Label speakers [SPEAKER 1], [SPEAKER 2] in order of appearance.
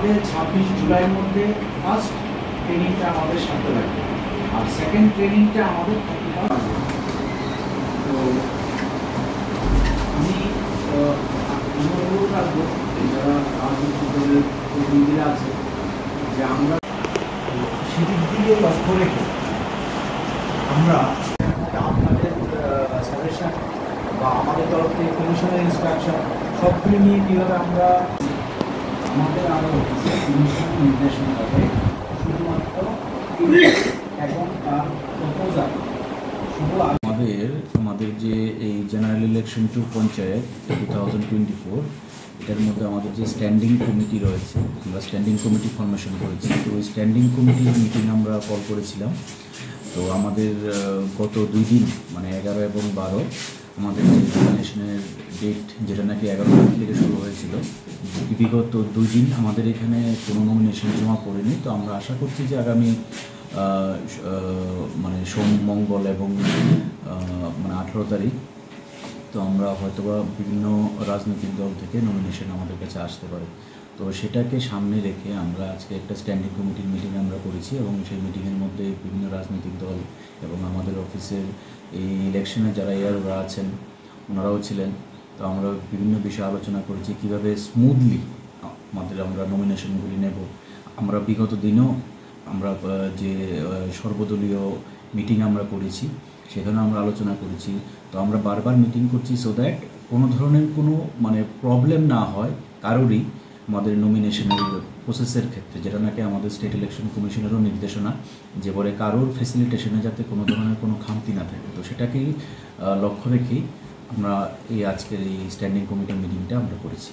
[SPEAKER 1] আমাদের 26 জুলাইয়ের মধ্যে ফার্স্ট ট্রেনিংটা আমাদের সাথে লাগবে, আর সেকেন্ড ট্রেনিংটা আমাদের 31 তো আমি অনুরোধ রাখবো যারা রাজনৈতিক দলের প্রতিনিধিরা আছে যে আমরা সেদিক দিকে লক্ষ্য রেখে আমরা আপনাদের সাজেশন বা আমাদের তরফ থেকে কমিশনের ইনস্ট্রাকশন সবগুলি নিয়ে কীভাবে আমরা আমাদের আরও অফিসে কমিশন নির্দেশন হবে শুধুমাত্র এবং তার প্রপোজাল শুধু আমাদের যে এই জেনারেল ইলেকশন টু পঞ্চায়েত 2024 এটার মধ্যে আমাদের যে স্ট্যান্ডিং কমিটি রয়েছে, আমরা স্ট্যান্ডিং কমিটি ফরমেশন করেছি। তো ওই স্ট্যান্ডিং কমিটির মিটিং আমরা কল করেছিলাম। তো আমাদের গত 2 দিন মানে 11 এবং 12 আমাদের যে নমিনেশনের ডেট, যেটা নাকি 11 তারিখ থেকে শুরু হয়েছিল, বিগত 2 দিন আমাদের এখানে কোনো নমিনেশন জমা পড়েনি। তো আমরা আশা করছি যে আগামী মানে সোম, মঙ্গল এবং মানে 18 তারিখ তো আমরা হয়তোবা বিভিন্ন রাজনৈতিক দল থেকে নমিনেশন আমাদের কাছে আসতে পারে। তো সেটাকে সামনে রেখে আমরা আজকে একটা স্ট্যান্ডিং কমিটির মিটিং আমরা করেছি এবং সেই মিটিংয়ের মধ্যে বিভিন্ন রাজনৈতিক দল এবং আমাদের অফিসের এই ইলেকশনে যারা এয়াররা আছেন ওনারাও ছিলেন। তো আমরা বিভিন্ন বিষয়ে আলোচনা করেছি কীভাবে স্মুথলি আমরা নমিনেশনগুলি নেব। আমরা বিগত দিনেও আমরা যে সর্বদলীয় মিটিং আমরা করেছি সেখানে আমরা আলোচনা করেছি। তো আমরা বারবার মিটিং করছি সো দ্যাট কোনো ধরনের কোনো মানে প্রবলেম না হয় কারোরই আমাদের নমিনেশনের প্রসেসের ক্ষেত্রে, যেটা নাকি আমাদের স্টেট ইলেকশন কমিশনেরও নির্দেশনা যে বলে কারোর ফেসিলিটেশনে যাতে কোনো ধরনের কোনো খামতি না থাকে। তো সেটাকেই লক্ষ্য রেখেই আমরা এই আজকের এই স্ট্যান্ডিং কমিটির মিটিংটা আমরা করেছি।